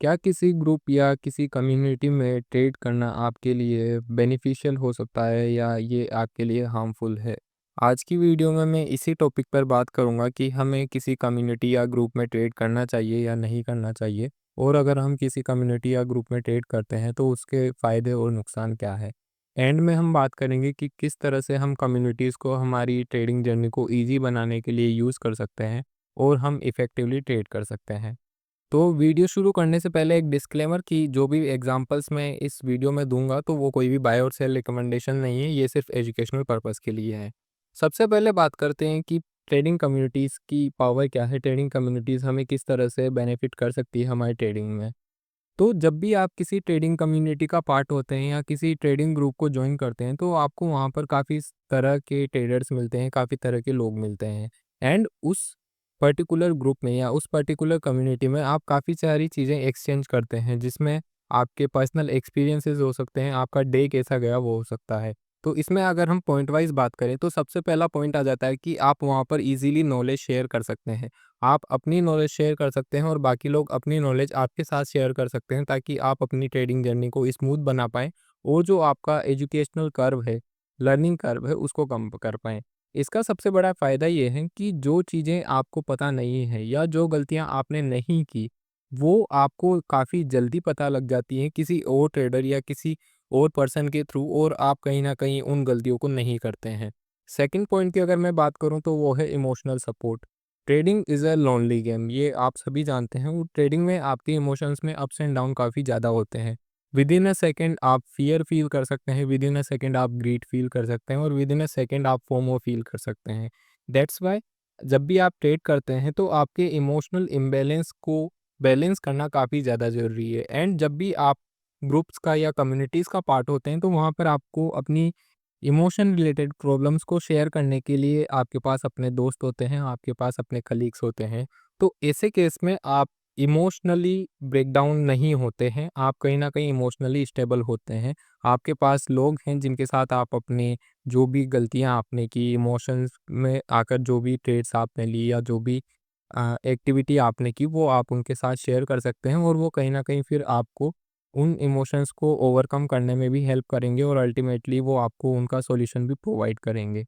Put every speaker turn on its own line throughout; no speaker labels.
क्या किसी ग्रुप या किसी कम्युनिटी में ट्रेड करना आपके लिए बेनिफिशियल हो सकता है या ये आपके लिए हार्मफुल है? आज की वीडियो में मैं इसी टॉपिक पर बात करूंगा कि हमें किसी कम्युनिटी या ग्रुप में ट्रेड करना चाहिए या नहीं करना चाहिए, और अगर हम किसी कम्युनिटी या ग्रुप में ट्रेड करते हैं तो उसके फ़ायदे और नुकसान क्या है। एंड में हम बात करेंगे कि किस तरह से हम कम्युनिटीज़ को हमारी ट्रेडिंग जर्नी को ईज़ी बनाने के लिए यूज़ कर सकते हैं और हम इफ़ेक्टिवली ट्रेड कर सकते हैं। तो वीडियो शुरू करने से पहले एक डिस्क्लेमर कि जो भी एग्जांपल्स मैं इस वीडियो में दूंगा तो वो कोई भी बाय और सेल रिकमेंडेशन नहीं है, ये सिर्फ एजुकेशनल पर्पस के लिए है। सबसे पहले बात करते हैं कि ट्रेडिंग कम्युनिटीज़ की पावर क्या है, ट्रेडिंग कम्युनिटीज़ हमें किस तरह से बेनिफिट कर सकती है हमारी ट्रेडिंग में। तो जब भी आप किसी ट्रेडिंग कम्युनिटी का पार्ट होते हैं या किसी ट्रेडिंग ग्रुप को ज्वाइन करते हैं तो आपको वहाँ पर काफ़ी तरह के ट्रेडर्स मिलते हैं, काफ़ी तरह के लोग मिलते हैं। एंड उस पर्टिकुलर ग्रुप में या उस पर्टिकुलर कम्युनिटी में आप काफ़ी सारी चीज़ें एक्सचेंज करते हैं, जिसमें आपके पर्सनल एक्सपीरियंसेस हो सकते हैं, आपका डे कैसा गया वो हो सकता है। तो इसमें अगर हम पॉइंट वाइज बात करें तो सबसे पहला पॉइंट आ जाता है कि आप वहाँ पर इजीली नॉलेज शेयर कर सकते हैं। आप अपनी नॉलेज शेयर कर सकते हैं और बाकी लोग अपनी नॉलेज आपके साथ शेयर कर सकते हैं, ताकि आप अपनी ट्रेडिंग जर्नी को स्मूथ बना पाएँ और जो आपका एजुकेशनल कर्व है, लर्निंग कर्व है, उसको कम कर पाएँ। इसका सबसे बड़ा फ़ायदा ये है कि जो चीज़ें आपको पता नहीं है या जो गलतियाँ आपने नहीं की, वो आपको काफ़ी जल्दी पता लग जाती हैं किसी और ट्रेडर या किसी और पर्सन के थ्रू, और आप कहीं न कहीं उन गलतियों को नहीं करते हैं। सेकंड पॉइंट की अगर मैं बात करूँ तो वो है emotional support. Trading is a lonely game, ये आप सभी जानते हैं, और ट्रेडिंग में आपके इमोशंस में अप्स एंड डाउन काफ़ी ज़्यादा होते हैं। विद इन अ सेकंड आप फ़ियर फ़ील कर सकते हैं, विद इन अ सेकंड आप ग्रीड फ़ील कर सकते हैं और विद इन अ सेकंड आप फोमो फ़ील कर सकते हैं। दैट्स व्हाई जब भी आप ट्रेड करते हैं तो आपके इमोशनल इम्बैलेंस को बैलेंस करना काफ़ी ज़्यादा ज़रूरी है। एंड जब भी आप ग्रुप्स का या कम्युनिटीज़ का पार्ट होते हैं तो वहाँ पर आपको अपनी इमोशन रिलेटेड प्रॉब्लम्स को शेयर करने के लिए आपके पास अपने दोस्त होते हैं, आपके पास अपने कलीग्स होते हैं। तो ऐसे केस में आप इमोशनली ब्रेकडाउन नहीं होते हैं, आप कहीं न कहीं इमोशनली स्टेबल होते हैं। आपके पास लोग हैं जिनके साथ आप अपने जो भी गलतियाँ आपने की, इमोशंस में आकर जो भी ट्रेड्स आपने ली या जो भी एक्टिविटी आपने की, वो आप उनके साथ शेयर कर सकते हैं, और वो कहीं न कहीं फिर आपको उन इमोशंस को ओवरकम करने में भी हेल्प करेंगे और अल्टीमेटली वो आपको उनका सॉल्यूशन भी प्रोवाइड करेंगे।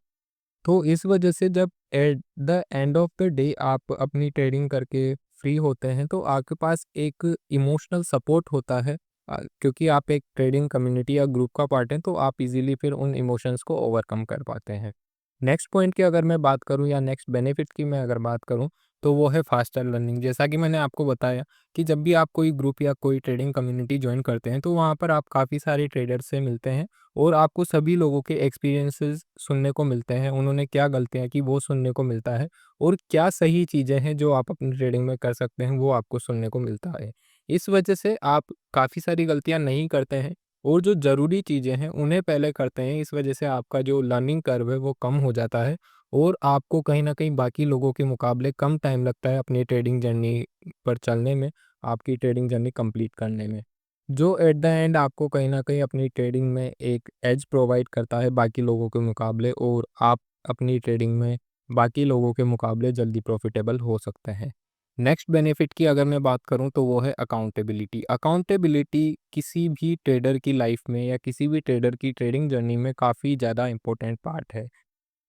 तो इस वजह से जब at the end of the day आप अपनी ट्रेडिंग करके फ्री होते हैं तो आपके पास एक इमोशनल सपोर्ट होता है, क्योंकि आप एक ट्रेडिंग कम्युनिटी या ग्रुप का पार्ट हैं तो आप इजीली फिर उन इमोशंस को ओवरकम कर पाते हैं। नेक्स्ट पॉइंट की अगर मैं बात करूं या नेक्स्ट बेनिफिट की मैं अगर बात करूं तो वो है फास्टर लर्निंग। जैसा कि मैंने आपको बताया कि जब भी आप कोई ग्रुप या कोई ट्रेडिंग कम्युनिटी ज्वाइन करते हैं तो वहाँ पर आप काफ़ी सारे ट्रेडर्स से मिलते हैं और आपको सभी लोगों के एक्सपीरियंसेस सुनने को मिलते हैं, उन्होंने क्या गलतियाँ की वो सुनने को मिलता है, और क्या सही चीज़ें हैं जो आप अपनी ट्रेडिंग में कर सकते हैं वो आपको सुनने को मिलता है। इस वजह से आप काफ़ी सारी गलतियाँ नहीं करते हैं और जो ज़रूरी चीज़ें हैं उन्हें पहले करते हैं। इस वजह से आपका जो लर्निंग कर्व है वो कम हो जाता है और आपको कहीं न कहीं बाकी लोगों के मुकाबले कम टाइम लगता है अपनी ट्रेडिंग जर्नी पर चलने में, आपकी ट्रेडिंग जर्नी कंप्लीट करने में। जो एट द एंड आपको कहीं न कहीं अपनी ट्रेडिंग में एक एज प्रोवाइड करता है बाकी लोगों के मुकाबले, और आप अपनी ट्रेडिंग में बाकी लोगों के मुकाबले जल्दी प्रॉफिटेबल हो सकते हैं। नेक्स्ट बेनिफिट की अगर मैं बात करूँ तो वो है अकाउंटेबिलिटी। अकाउंटेबिलिटी किसी भी ट्रेडर की लाइफ में या किसी भी ट्रेडर की ट्रेडिंग जर्नी में काफ़ी ज़्यादा इम्पोर्टेंट पार्ट है।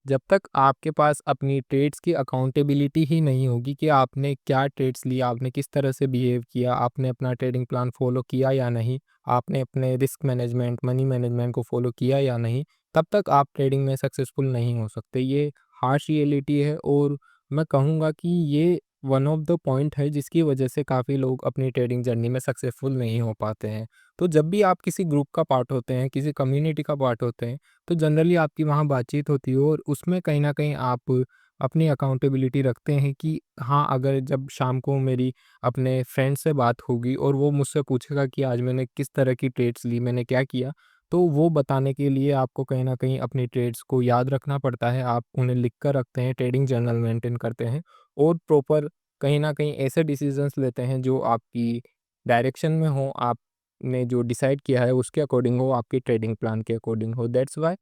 जब तक आपके पास अपनी ट्रेड्स की अकाउंटेबिलिटी ही नहीं होगी कि आपने क्या ट्रेड्स लिया, आपने किस तरह से बिहेव किया, आपने अपना ट्रेडिंग प्लान फॉलो किया या नहीं, आपने अपने रिस्क मैनेजमेंट, मनी मैनेजमेंट को फॉलो किया या नहीं, तब तक आप ट्रेडिंग में सक्सेसफुल नहीं हो सकते। ये हार्श रियलिटी है, और मैं कहूँगा कि ये वन ऑफ द पॉइंट है जिसकी वजह से काफ़ी लोग अपनी ट्रेडिंग जर्नी में सक्सेसफुल नहीं हो पाते हैं। तो जब भी आप किसी ग्रुप का पार्ट होते हैं, किसी कम्युनिटी का पार्ट होते हैं, तो जनरली आपकी वहाँ बातचीत होती है और उसमें कहीं न कहीं आप अपनी अकाउंटेबिलिटी रखते हैं कि हाँ, अगर जब शाम को मेरी अपने फ्रेंड से बात होगी और वो मुझसे पूछेगा कि आज मैंने किस तरह की ट्रेड्स ली, मैंने क्या किया, तो वो बताने के लिए आपको कहीं न कहीं अपनी ट्रेड्स को याद रखना पड़ता है। आप उन्हें लिख कर रखते हैं, ट्रेडिंग जर्नल मेंटेन करते हैं और प्रॉपर कहीं न कहीं ऐसे डिसीज़न्स लेते हैं जो आपकी डायरेक्शन में हो, आपने जो डिसाइड किया है उसके अकॉर्डिंग हो, आपके ट्रेडिंग प्लान के अकॉर्डिंग हो। दैट्स व्हाई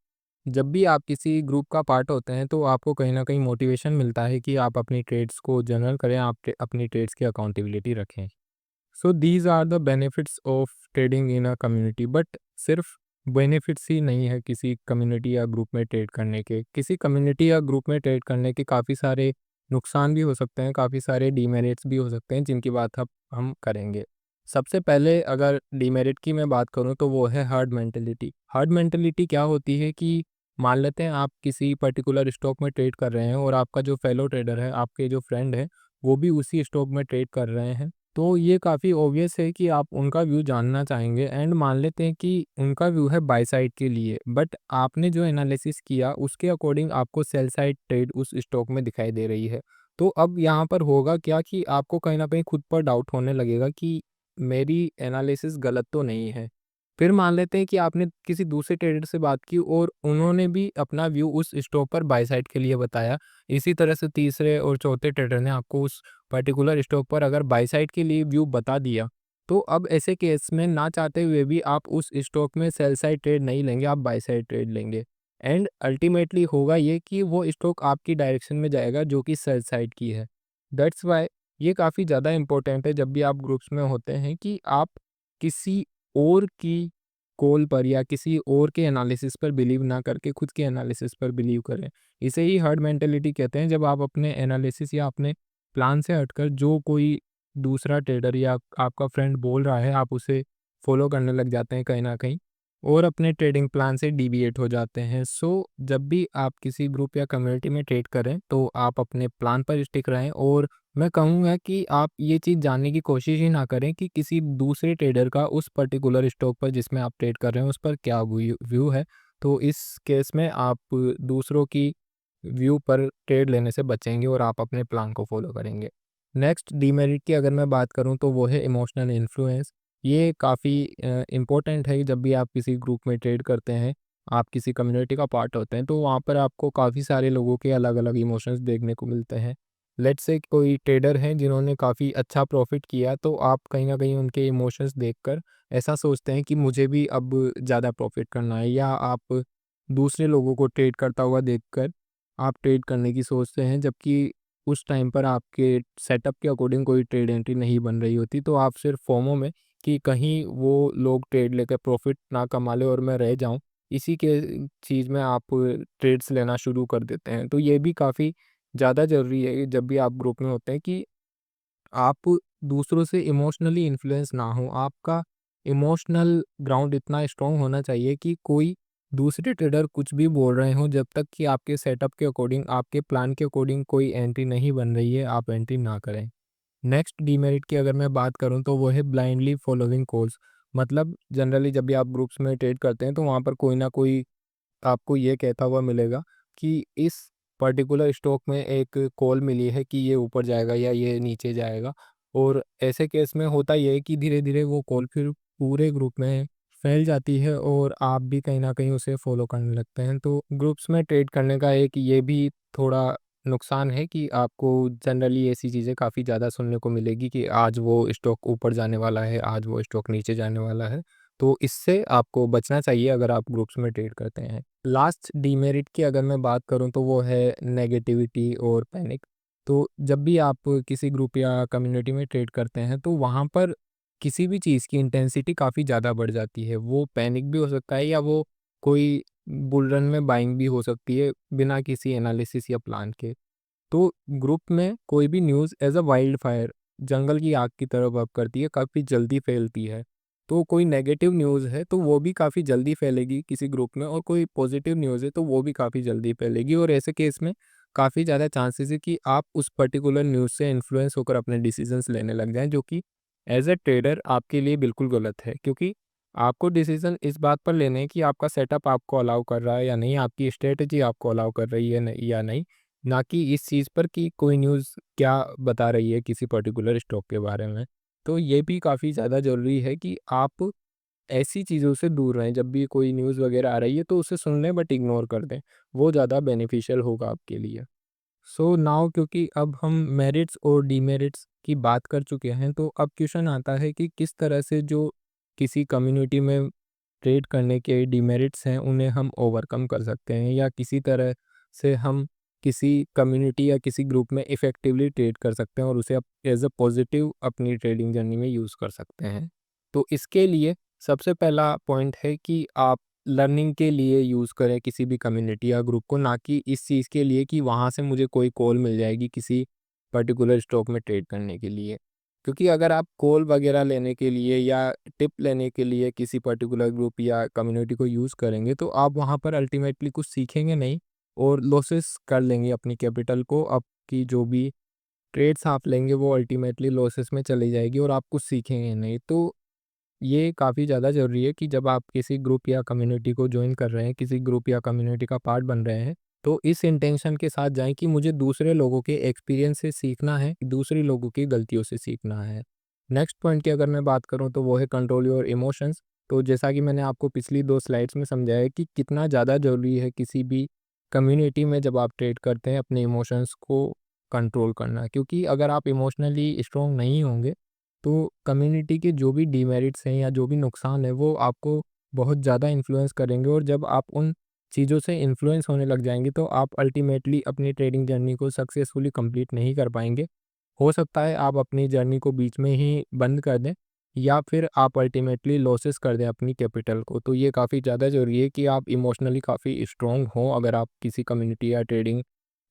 जब भी आप किसी ग्रुप का पार्ट होते हैं तो आपको कहीं न कहीं मोटिवेशन मिलता है कि आप अपनी ट्रेड्स को जर्नल करें, आप अपनी ट्रेड्स की अकाउंटेबिलिटी रखें। So these are the benefits of trading in a community. But सिर्फ बेनिफिट्स ही नहीं है किसी कम्युनिटी या ग्रुप में ट्रेड करने के। किसी कम्युनिटी या ग्रुप में ट्रेड करने के काफ़ी सारे नुकसान भी हो सकते हैं, काफ़ी सारे डीमेरिट्स भी हो सकते हैं, जिनकी बात अब हम करेंगे। सबसे पहले अगर डीमेरिट की मैं बात करूं तो वो है हर्ड मेंटेलिटी। हर्ड मेंटेलिटी क्या होती है कि मान लेते हैं आप किसी पर्टिकुलर स्टॉक में ट्रेड कर रहे हैं और आपका जो फेलो ट्रेडर है, आपके जो फ्रेंड है, वो भी उसी स्टॉक में ट्रेड कर रहे हैं। तो ये काफ़ी ऑब्वियस है कि आप उनका व्यू जानना चाहेंगे, एंड मान लेते हैं कि उनका व्यू है बाय साइड के लिए, बट आपने जो एनालिसिस किया उसके अकॉर्डिंग आपको सेल साइड ट्रेड उस स्टॉक में दिखाई दे रही है। तो अब यहाँ पर होगा क्या कि आपको कहीं ना कहीं खुद पर डाउट होने लगेगा कि मेरी एनालिसिस गलत तो नहीं है। फिर मान लेते हैं कि आपने किसी दूसरे ट्रेडर से बात की और उन्होंने भी अपना व्यू उस स्टॉक पर बाय साइड के लिए बताया। इसी तरह से तीसरे और चौथे ट्रेडर ने आपको उस पर्टिकुलर स्टॉक पर अगर बाय साइड के लिए व्यू बता दिया, तो अब ऐसे केस में ना चाहते हुए भी आप उस स्टॉक में सेल साइड ट्रेड नहीं लेंगे, आप बाय साइड ट्रेड लेंगे। एंड अल्टीमेटली होगा ये कि वो स्टॉक आपकी डायरेक्शन में जाएगा जो कि सेल साइड की है। दैट्स वाई ये काफ़ी ज़्यादा इंपॉर्टेंट है जब भी आप ग्रुप्स में होते हैं कि आप किसी और की कॉल पर या किसी और के एनालिसिस पर बिलीव ना करके खुद के एनालिसिस पर बिलीव करें। इसे ही हर्ड मेंटेलिटी कहते हैं, जब आप अपने एनालिसिस या अपने प्लान से हटकर जो कोई दूसरा ट्रेडर या आपका फ्रेंड बोल रहा है, आप उसे फॉलो करने लग जाते हैं कहीं न कहीं और अपने ट्रेडिंग प्लान से डिविएट हो जाते हैं। सो जब भी आप किसी ग्रुप या कम्युनिटी में ट्रेड करें, तो आप अपने प्लान पर स्टिक रहें और मैं कहूँगा कि आप ये चीज़ जानने की कोशिश ही ना करें कि किसी दूसरे ट्रेडर का उस पर्टिकुलर स्टॉक पर जिसमें आप ट्रेड कर रहे हैं, उस पर क्या व्यू है। तो इस केस में आप दूसरों की व्यू पर ट्रेड लेने से बचेंगे और आप अपने प्लान को फॉलो करेंगे। नेक्स्ट डीमेरिट की अगर मैं बात करूँ तो वो है इमोशनल इन्फ्लुएंस। ये काफ़ी इम्पोर्टेंट है जब भी आप किसी ग्रुप में ट्रेड करते हैं, आप किसी कम्युनिटी का पार्ट होते हैं, तो वहाँ पर आपको काफ़ी सारे लोगों के अलग-अलग इमोशंस देखने को मिलते हैं। लेट्स से कोई ट्रेडर हैं जिन्होंने काफ़ी अच्छा प्रॉफ़िट किया, तो आप कहीं न कहीं उनके इमोशंस देखकर ऐसा सोचते हैं कि मुझे भी अब ज़्यादा प्रॉफ़िट करना है, या आप दूसरे लोगों को ट्रेड करता हुआ देखकर आप ट्रेड करने की सोचते हैं, जबकि उस टाइम पर आपके सेटअप के अकॉर्डिंग कोई ट्रेड एंट्री नहीं बन रही होती, तो आप सिर्फ फोमो में कि कहीं वो लोग ट्रेड लेकर प्रॉफिट ना कमा ले और मैं रह जाऊं, इसी के चीज़ में आप ट्रेड्स लेना शुरू कर देते हैं। तो ये भी काफ़ी ज़्यादा ज़रूरी है जब भी आप ग्रुप में होते हैं कि आप दूसरों से इमोशनली इन्फ्लुएंस ना हो। आपका इमोशनल ग्राउंड इतना स्ट्रॉन्ग होना चाहिए कि कोई दूसरे ट्रेडर कुछ भी बोल रहे हों, जब तक कि आपके सेटअप के अकॉर्डिंग, आपके प्लान के अकॉर्डिंग कोई एंट्री नहीं बन रही है, आप एंट्री ना करें। नेक्स्ट डीमेरिट की अगर मैं बात करूं तो वो है ब्लाइंडली फॉलोइंग कॉल्स। मतलब जनरली जब भी आप ग्रुप्स में ट्रेड करते हैं, तो वहाँ पर कोई ना कोई आपको ये कहता हुआ मिलेगा कि इस पर्टिकुलर स्टॉक में एक कॉल मिली है कि ये ऊपर जाएगा या ये नीचे जाएगा, और ऐसे केस में होता ये है कि धीरे-धीरे वो कॉल फिर पूरे ग्रुप में फैल जाती है और आप भी कहीं न कहीं उसे फॉलो करने लगते हैं। तो ग्रुप्स में ट्रेड करने का एक ये भी थोड़ा नुकसान है कि आपको जनरली ऐसी चीज़ें काफ़ी ज़्यादा सुनने को मिलेगी कि आज वो स्टॉक ऊपर जाने वाला है, आज वो स्टॉक नीचे जाने वाला है। तो इससे आपको बचना चाहिए अगर आप ग्रुप्स में ट्रेड करते हैं। लास्ट डीमेरिट की अगर मैं बात करूँ तो वो है नेगेटिविटी और पैनिक। तो जब भी आप किसी ग्रुप या कम्युनिटी में ट्रेड करते हैं, तो वहाँ पर किसी भी चीज़ की इंटेंसिटी काफ़ी ज़्यादा बढ़ जाती है। वो पैनिक भी हो सकता है या वो कोई बुल रन में बाइंग भी हो सकती है बिना किसी एनालिसिस या प्लान के। तो ग्रुप में कोई भी news as a wild fire, जंगल की आग की तरह वर्क करती है, काफ़ी जल्दी फैलती है। तो कोई नेगेटिव न्यूज़ है तो वो भी काफ़ी जल्दी फैलेगी किसी ग्रुप में, और कोई पॉजिटिव न्यूज़ है तो वो भी काफ़ी जल्दी फैलेगी, और ऐसे केस में काफ़ी ज़्यादा चांसेस है कि आप उस पर्टिकुलर न्यूज़ से इन्फ्लुएंस होकर अपने डिसीजंस लेने लग जाएं, जो कि एज अ ट्रेडर आपके लिए बिल्कुल गलत है, क्योंकि आपको डिसीजन इस बात पर लेने हैं कि आपका सेटअप आपको अलाउ कर रहा है या नहीं, आपकी स्ट्रेटजी आपको अलाउ कर रही है या नहीं, ना कि इस चीज़ पर कि कोई न्यूज़ क्या बता रही है किसी पर्टिकुलर स्टॉक के बारे में। तो ये भी काफ़ी ज़्यादा ज़रूरी है कि आप ऐसी चीज़ों से दूर रहें। जब भी कोई न्यूज़ वगैरह आ रही है तो उसे सुन लें बट इग्नोर कर दें, वो ज़्यादा बेनिफिशियल होगा आपके लिए। सो नाउ क्योंकि अब हम मेरिट्स और डीमेरिट्स की बात कर चुके हैं, तो अब क्वेश्चन आता है कि किस तरह से जो किसी कम्युनिटी में ट्रेड करने के डीमेरिट्स हैं उन्हें हम ओवरकम कर सकते हैं, या किसी तरह से हम किसी कम्युनिटी या किसी ग्रुप में इफ़ेक्टिवली ट्रेड कर सकते हैं और उसे आप एज़ अ पॉजिटिव अपनी ट्रेडिंग जर्नी में यूज़ कर सकते हैं। तो इसके लिए सबसे पहला पॉइंट है कि आप लर्निंग के लिए यूज़ करें किसी भी कम्युनिटी या ग्रुप को, ना कि इस चीज़ के लिए कि वहाँ से मुझे कोई कॉल मिल जाएगी किसी पर्टिकुलर स्टॉक में ट्रेड करने के लिए। क्योंकि अगर आप कॉल वगैरह लेने के लिए या टिप लेने के लिए किसी पर्टिकुलर ग्रुप या कम्युनिटी को यूज़ करेंगे, तो आप वहाँ पर अल्टीमेटली कुछ सीखेंगे नहीं और लॉसेस कर लेंगे अपनी कैपिटल को। आपकी जो भी ट्रेड्स आप लेंगे वो अल्टीमेटली लॉसेस में चली जाएगी और आप कुछ सीखेंगे नहीं। तो ये काफ़ी ज़्यादा ज़रूरी है कि जब आप किसी ग्रुप या कम्युनिटी को जॉइन कर रहे हैं, किसी ग्रुप या कम्युनिटी का पार्ट बन रहे हैं, तो इस इंटेंशन के साथ जाएँ कि मुझे दूसरे लोगों के एक्सपीरियंस से सीखना है, दूसरे लोगों की गलतियों से सीखना है। नेक्स्ट पॉइंट की अगर मैं बात करूँ तो वो है कंट्रोल योर इमोशंस। तो जैसा कि मैंने आपको पिछली 2 स्लाइड्स में समझाया है कि कितना ज़्यादा ज़रूरी है किसी भी कम्युनिटी में जब आप ट्रेड करते हैं अपने इमोशंस को कंट्रोल करना। क्योंकि अगर आप इमोशनली स्ट्रॉन्ग नहीं होंगे, तो कम्युनिटी के जो भी डीमेरिट्स हैं या जो भी नुकसान है वो आपको बहुत ज़्यादा इन्फ्लुएंस करेंगे और जब आप उन चीज़ों से इन्फ्लुएंस होने लग जाएंगे तो आप अल्टीमेटली अपनी ट्रेडिंग जर्नी को सक्सेसफुली कंप्लीट नहीं कर पाएंगे। हो सकता है आप अपनी जर्नी को बीच में ही बंद कर दें या फिर आप अल्टीमेटली लॉसेस कर दें अपनी कैपिटल को। तो ये काफ़ी ज़्यादा ज़रूरी है कि आप इमोशनली काफ़ी स्ट्रॉन्ग हों अगर आप किसी कम्युनिटी या ट्रेडिंग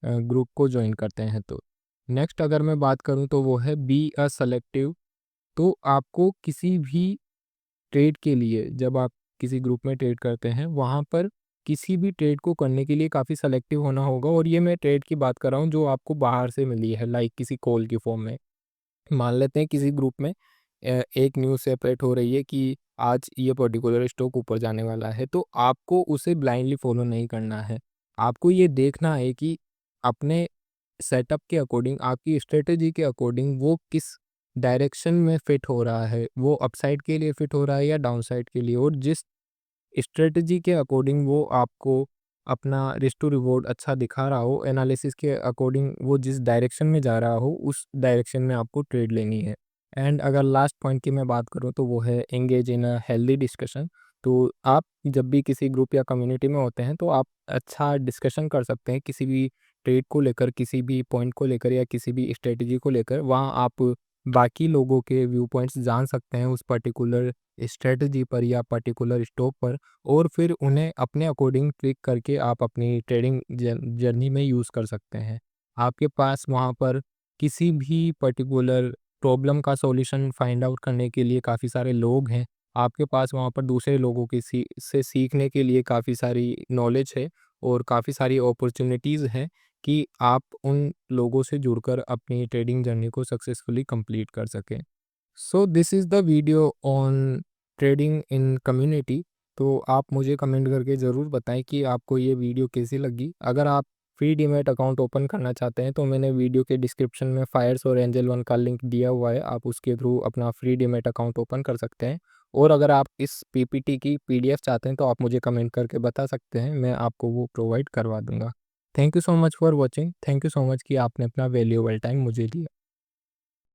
ग्रुप को ज्वाइन करते हैं तो। नेक्स्ट अगर मैं बात करूँ तो वो है बी अ सेलेक्टिव। तो आपको किसी भी ट्रेड के लिए जब आप किसी ग्रुप में ट्रेड करते हैं वहाँ पर किसी भी ट्रेड को करने के लिए काफ़ी सेलेक्टिव होना होगा। और ये मैं ट्रेड की बात कर रहा हूँ जो आपको बाहर से मिली है, लाइक किसी कॉल की फॉर्म में। मान लेते हैं किसी ग्रुप में एक न्यूज़ सेपरेट हो रही है कि आज ये पर्टिकुलर स्टॉक ऊपर जाने वाला है, तो आपको उसे ब्लाइंडली फॉलो नहीं करना है। आपको ये देखना है कि अपने सेटअप के अकॉर्डिंग, आपकी स्ट्रेटजी के अकॉर्डिंग वो किस डायरेक्शन में फिट हो रहा है, वो अपसाइड के लिए फिट हो रहा है या डाउनसाइड के लिए। और जिस स्ट्रेटजी के अकॉर्डिंग वो आपको अपना रिस्क टू रिवॉर्ड अच्छा दिखा रहा हो, एनालिसिस के अकॉर्डिंग वो जिस डायरेक्शन में जा रहा हो, उस डायरेक्शन में आपको ट्रेड लेनी है। एंड अगर लास्ट पॉइंट की मैं बात करूँ तो वो है engage in a healthy discussion. तो आप जब भी किसी ग्रुप या कम्युनिटी में होते हैं तो आप अच्छा डिस्कशन कर सकते हैं किसी भी ट्रेड को लेकर, किसी भी पॉइंट को लेकर या किसी भी स्ट्रेटजी को लेकर। वहाँ आप बाकी लोगों के व्यू पॉइंट्स जान सकते हैं उस पर्टिकुलर स्ट्रेटजी पर या पर्टिकुलर स्टॉक पर, और फिर उन्हें अपने अकॉर्डिंग ट्रिक करके आप अपनी ट्रेडिंग जर्नी में यूज़ कर सकते हैं। आपके पास वहाँ पर किसी भी पर्टिकुलर प्रॉब्लम का सॉल्यूशन फाइंड आउट करने के लिए काफ़ी सारे लोग हैं। आपके पास वहाँ पर दूसरे लोगों की से सीखने के लिए काफ़ी सारी नॉलेज है और काफ़ी सारी अपॉर्चुनिटीज़ हैं कि आप उन लोगों से जुड़कर अपनी ट्रेडिंग जर्नी को सक्सेसफुली कंप्लीट कर सकें। So this is the video on trading in community. तो आप मुझे कमेंट करके ज़रूर बताएं कि आपको ये वीडियो कैसी लगी। अगर आप फ्री डीमैट अकाउंट ओपन करना चाहते हैं तो मैंने वीडियो के डिस्क्रिप्शन में फायर्स और एंजल वन का लिंक दिया हुआ है, आप उसके थ्रू अपना फ्री डीमैट अकाउंट ओपन कर सकते हैं। और अगर आप इस पीपीटी की पीडीएफ चाहते हैं तो आप मुझे कमेंट करके बता सकते हैं, मैं आपको वो प्रोवाइड करवा दूंगा। Thank you so much for watching. Thank you so much कि आपने अपना वैल्यूएबल टाइम मुझे दिया।